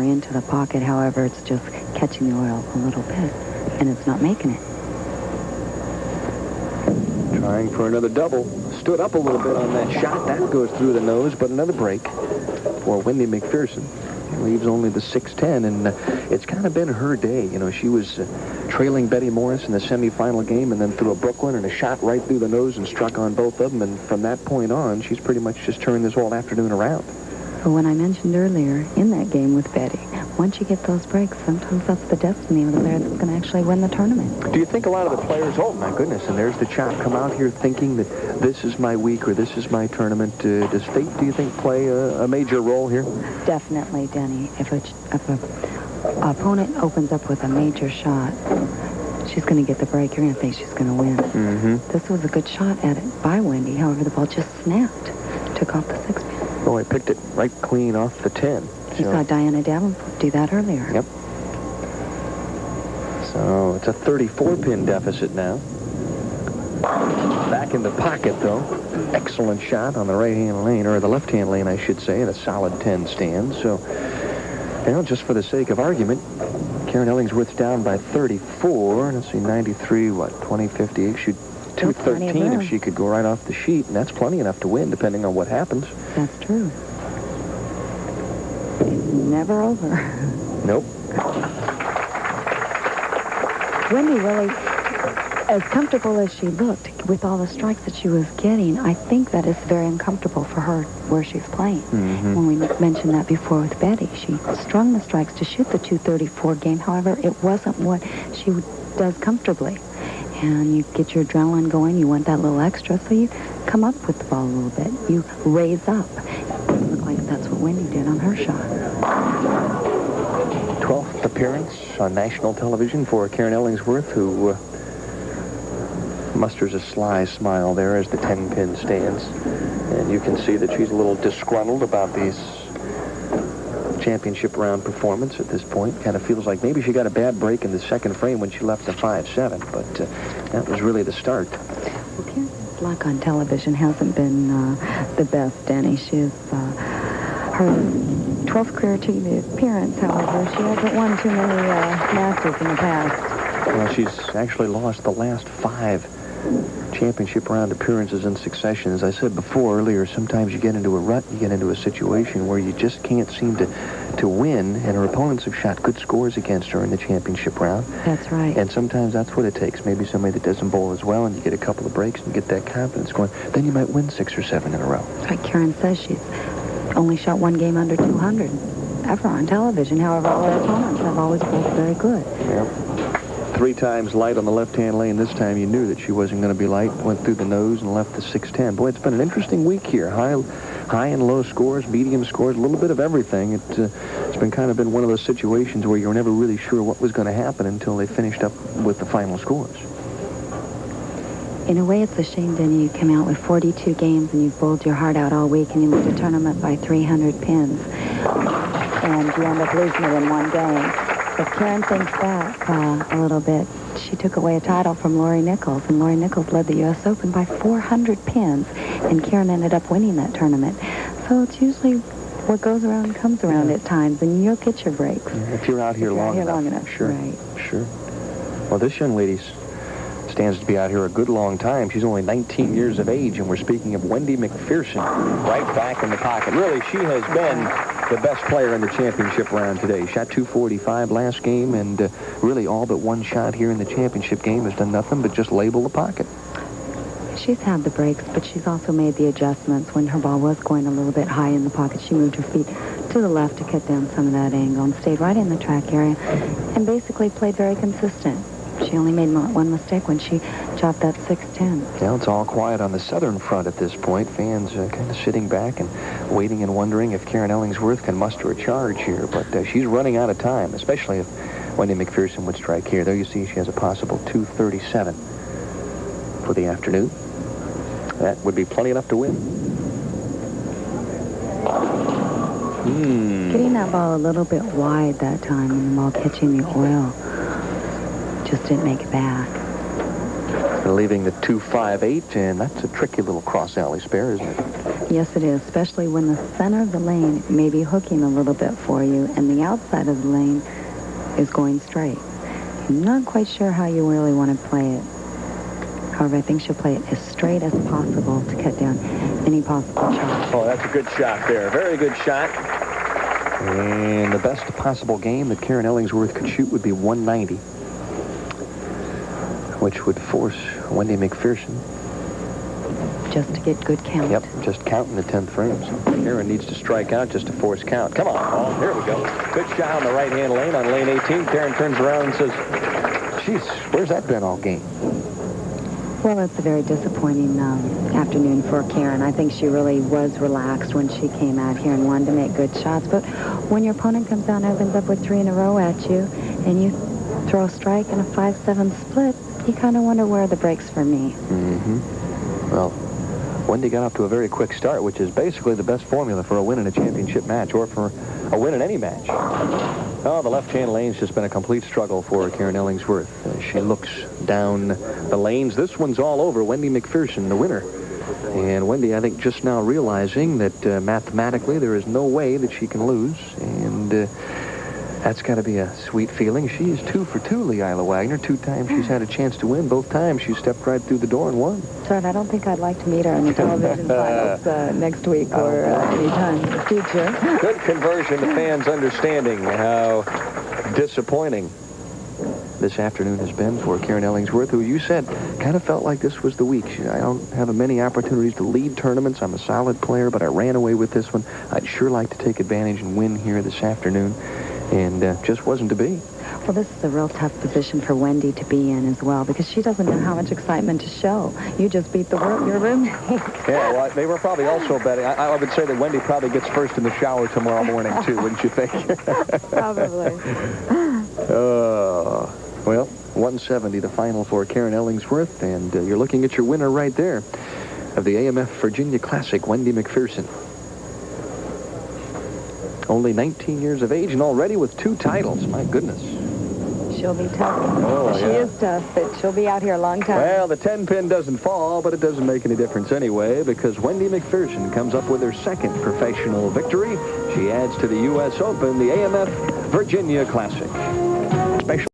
into the pocket. However, it's just catching the oil a little bit, and it's not making it. Trying for another double. Stood up a little bit on that shot. That goes through the nose, but another break for Wendy Macpherson. Leaves only the 6-10, and it's kind of been her day. You know, she was trailing Betty Morris in the semifinal game and then threw a Brooklyn and a shot right through the nose and struck on both of them, and from that point on, she's pretty much just turned this whole afternoon around. But when I mentioned earlier in that game with Betty, once you get those breaks, sometimes that's the destiny of the player that's going to actually win the tournament. Do you think a lot of the players, oh my goodness, and there's the chop, come out here thinking that this is my week or this is my tournament? Does fate, do you think, play a major role here? Definitely, Denny. If a opponent opens up with a major shot, she's going to get the break. You're going to think she's going to win. Mm-hmm. This was a good shot at it by Wendy. However, the ball just snapped, took off the 6-pin. Oh, I picked it right clean off the 10. You saw Diana Davenport do that earlier. Yep. So it's a 34-pin deficit now. Back in the pocket, though. Excellent shot on the right-hand lane, or the left-hand lane, I should say, and a solid 10 stand. So, you know, just for the sake of argument, Karen-Ellingsworth's down by 34. Let's see, 93, what, 20, 58, shoot 213 if she could go right off the sheet, and that's plenty enough to win, depending on what happens. That's true. It's never over. Nope. Wendy really, as comfortable as she looked with all the strikes that she was getting, I think that it's very uncomfortable for her where she's playing. Mm-hmm. When we mentioned that before with Betty, she strung the strikes to shoot the 234 game. However, it wasn't what she does comfortably. And you get your adrenaline going. You want that little extra, so you come up with the ball a little bit. You raise up. It looked like that's what Wendy did on her shot. 12th appearance on national television for Karen-Ellingsworth, who musters a sly smile there as the 10-pin stands. And you can see that she's a little disgruntled about these championship round performance at this point. Kind of feels like maybe she got a bad break in the second frame when she left the 5-7, but that was really the start. Well, Karen's luck on television hasn't been the best, Danny. She's her 12th career TV appearance, however, she hasn't won too many Masters in the past. Well, she's actually lost the last 5 championship round appearances in succession. As I said before earlier, sometimes you get into a rut, you get into a situation where you just can't seem to win, and her opponents have shot good scores against her in the championship round. That's right. And sometimes that's what it takes. Maybe somebody that doesn't bowl as well, and you get a couple of breaks and get that confidence going. Then you might win 6 or 7 in a row. Like Karen says, she's only shot one game under 200 ever on television. However, all her opponents have always bowled very good. Yeah. 3 times light on the left-hand lane. This time you knew that she wasn't going to be light. Went through the nose and left the 6-10. Boy, it's been an interesting week here. High and low scores, medium scores, a little bit of everything. It's been one of those situations where you were never really sure what was going to happen until they finished up with the final scores. In a way, it's a shame, then you come out with 42 games and you've bowled your heart out all week and you lose a tournament by 300 pins. And you end up losing it in one game. If Karen thinks back a little bit, she took away a title from Lori Nichols, and Lori Nichols led the U.S. Open by 400 pins, and Karen ended up winning that tournament. So it's usually what goes around comes around at times, and you'll get your breaks. If you're out here long enough. Sure. Right. Sure. Well, this young lady stands to be out here a good long time. She's only 19 years of age, and we're speaking of Wendy Macpherson, right back in the pocket. Really, she has been the best player in the championship round today. Shot 245 last game, and really all but one shot here in the championship game has done nothing but just label the pocket. She's had the breaks, but she's also made the adjustments. When her ball was going a little bit high in the pocket, she moved her feet to the left to cut down some of that angle and stayed right in the track area and basically played very consistent. She only made one mistake when she chopped that 6-10. Now it's all quiet on the southern front at this point. Fans kind of sitting back and waiting and wondering if Karen-Ellingsworth can muster a charge here. But she's running out of time, especially if Wendy Macpherson would strike here. There you see she has a possible 237 for the afternoon. That would be plenty enough to win. Getting that ball a little bit wide that time and the ball catching the oil. Just didn't make it back. Leaving the 258, and that's a tricky little cross alley spare, isn't it? Yes, it is, especially when the center of the lane may be hooking a little bit for you and the outside of the lane is going straight. I'm not quite sure how you really want to play it. However, I think she'll play it as straight as possible to cut down any possible shot. Oh, that's a good shot there. Very good shot. And the best possible game that Karen-Ellingsworth could shoot would be 190, which would force Wendy Macpherson. Just to get good count. Yep, just counting the 10th frame. So Karen needs to strike out just to force count. Come on, oh, here we go. Good shot on the right-hand lane on lane 18. Karen turns around and says, "Jeez, where's that been all game?" Well, it's a very disappointing afternoon for Karen. I think she really was relaxed when she came out here and wanted to make good shots. But when your opponent comes out and opens up with 3 in a row at you, and you throw a strike and a 5-7 split, you kind of wonder where are the breaks for me. Mm-hmm. Well, Wendy got off to a very quick start, which is basically the best formula for a win in a championship match, or for a win in any match. Oh, the left-hand lane's just been a complete struggle for Karen-Ellingsworth. She looks down the lanes. This one's all over. Wendy Macpherson, the winner. And Wendy, I think, just now realizing that mathematically there is no way that she can lose. And that's got to be a sweet feeling. She's 2 for 2, Leila Wagner. 2 times she's had a chance to win. Both times she stepped right through the door and won. Sorry, I don't think I'd like to meet her in the television finals next week or any time in the future. Good conversion. The fans understanding how disappointing this afternoon has been for Karen-Ellingsworth, who you said kind of felt like this was the week. I don't have many opportunities to lead tournaments. I'm a solid player, but I ran away with this one. I'd sure like to take advantage and win here this afternoon. And just wasn't to be. Well, this is a real tough position for Wendy to be in as well, because she doesn't know how much excitement to show. You just beat your roommate. Yeah, well, they were probably also betting. I would say that Wendy probably gets first in the shower tomorrow morning, too, wouldn't you think? Probably. Well, 170, the final for Karen-Ellingsworth, and you're looking at your winner right there of the AMF Virginia Classic, Wendy Macpherson. Only 19 years of age and already with 2 titles. My goodness. She'll be tough. Oh, she is tough, but she'll be out here a long time. Well, the 10-pin doesn't fall, but it doesn't make any difference anyway, because Wendy Macpherson comes up with her 2nd professional victory. She adds to the U.S. Open the AMF Virginia Classic. Special